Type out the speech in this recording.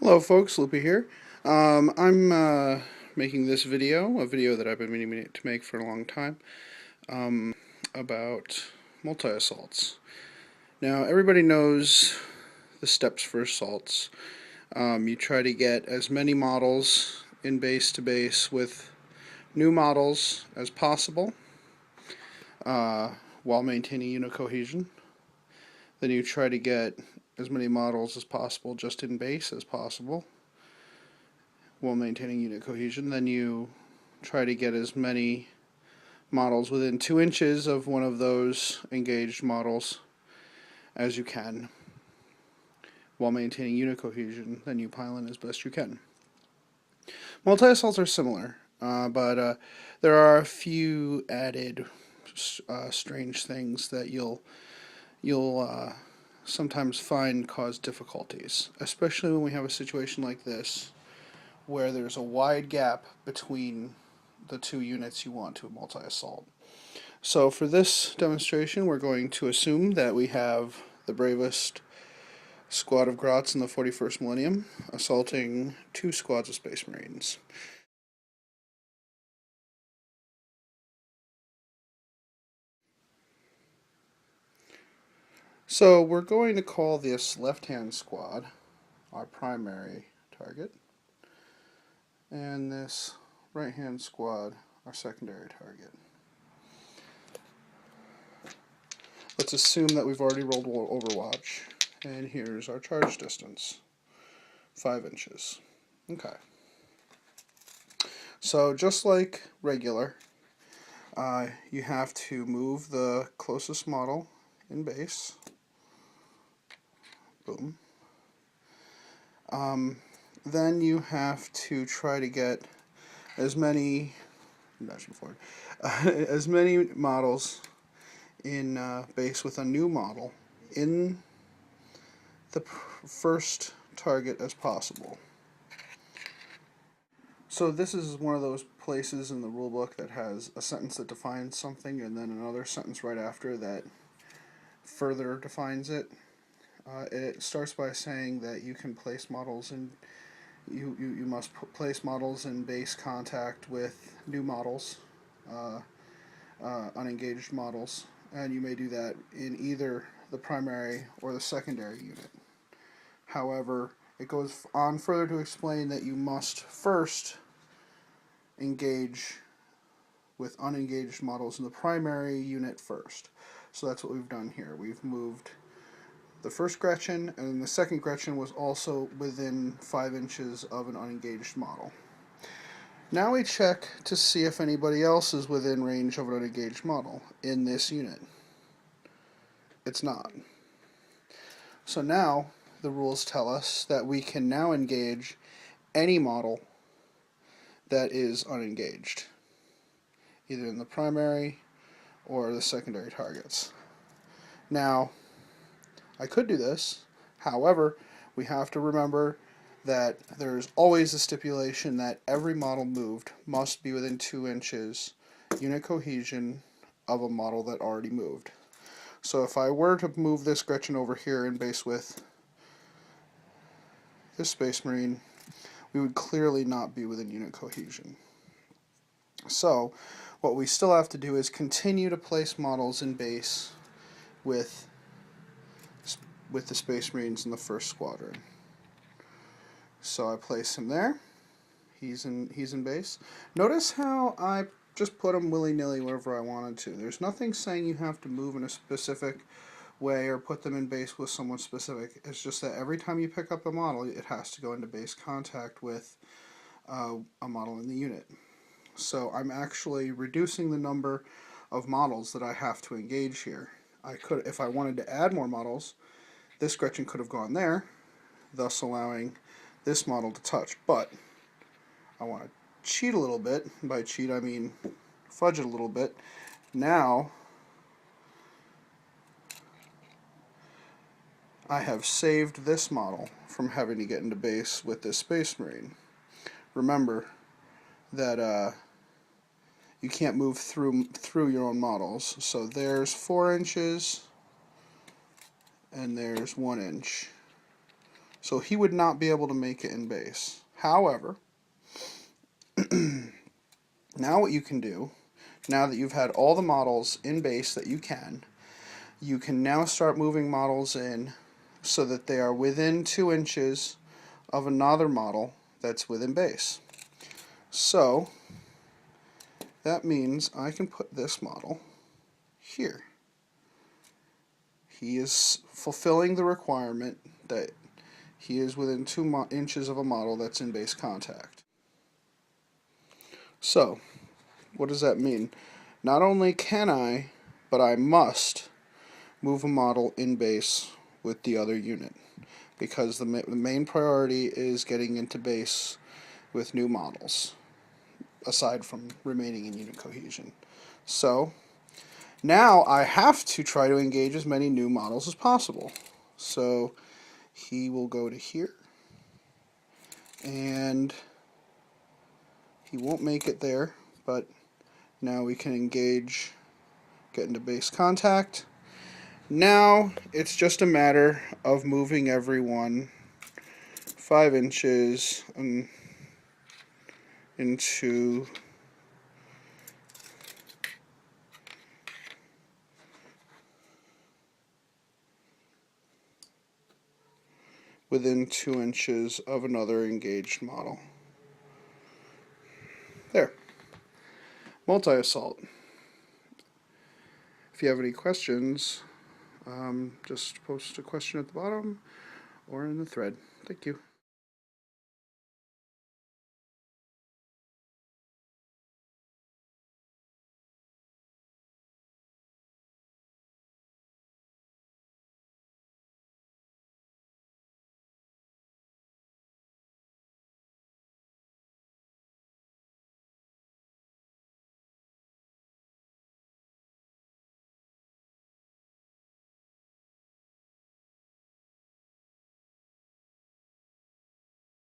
Hello folks, Loopy here. I'm making this video, a video that I've been meaning to make for a long time, about multi-assaults. Now everybody knows the steps for assaults. You try to get as many models in base to base with new models as possible while maintaining unit cohesion. Then you try to get as many models as possible just in base as possible while maintaining unit cohesion. Then you try to get as many models within 2 inches of one of those engaged models as you can while maintaining unit cohesion. Then you pile in as best you can. Multi-assaults are similar, but there are a few added strange things that you'll sometimes find cause difficulties, especially when we have a situation like this where there's a wide gap between the two units you want to multi-assault. So for this demonstration, we're going to assume that we have the bravest squad of Grots in the 41st millennium assaulting 2 squads of Space Marines. So we're going to call this left-hand squad our primary target, and this right-hand squad our secondary target. Let's assume that we've already rolled Overwatch, and here's our charge distance, 5 inches. Okay. So just like regular, you have to move the closest model in base. Boom. Then you have to try to get as many as many models in base with a new model in the first target as possible. So this is one of those places in the rulebook that has a sentence that defines something and then another sentence right after that further defines it. It starts by saying that you can place models in you must place models in base contact with new models, unengaged models, and you may do that in either the primary or the secondary unit. However, it goes on further to explain that you must first engage with unengaged models in the primary unit first. So that's what we've done here. We've moved the first Gretchen, and then the second Gretchen was also within 5 inches of an unengaged model. Now we check to see if anybody else is within range of an unengaged model in this unit. It's not. So now the rules tell us that we can now engage any model that is unengaged, either in the primary or the secondary targets. Now, I could do this, however, we have to remember that there's always a stipulation that every model moved must be within 2 inches unit cohesion of a model that already moved. So if I were to move this Gretchen over here in base with this Space Marine, we would clearly not be within unit cohesion. So what we still have to do is continue to place models in base with the Space Marines in the first squadron. So I place him there. He's in base. Notice how I just put him willy-nilly wherever I wanted to. There's nothing saying you have to move in a specific way or put them in base with someone specific. It's just that every time you pick up a model, it has to go into base contact with a model in the unit. So I'm actually reducing the number of models that I have to engage here. I could, if I wanted to add more models, this Gretchen could have gone there, thus allowing this model to touch. But I want to cheat a little bit. And by cheat, I mean fudge it a little bit. Now, I have saved this model from having to get into base with this Space Marine. Remember that you can't move through your own models. So there's 4 inches, and there's 1 inch. So he would not be able to make it in base. However, now what you can do, now that you've had all the models in base that you can now start moving models in so that they are within 2 inches of another model that's within base. So that means I can put this model here. He is fulfilling the requirement that he is within 2 inches of a model that's in base contact. So, what does that mean? Not only can I, but I must move a model in base with the other unit, because the main priority is getting into base with new models, aside from remaining in unit cohesion. So, now I have to try to engage as many new models as possible. So, he will go to here, and he won't make it there, but now we can engage, get into base contact. Now it's just a matter of moving everyone 5 inches into within 2 inches of another engaged model. There. MultiAssault. If you have any questions, just post a question at the bottom or in the thread. Thank you.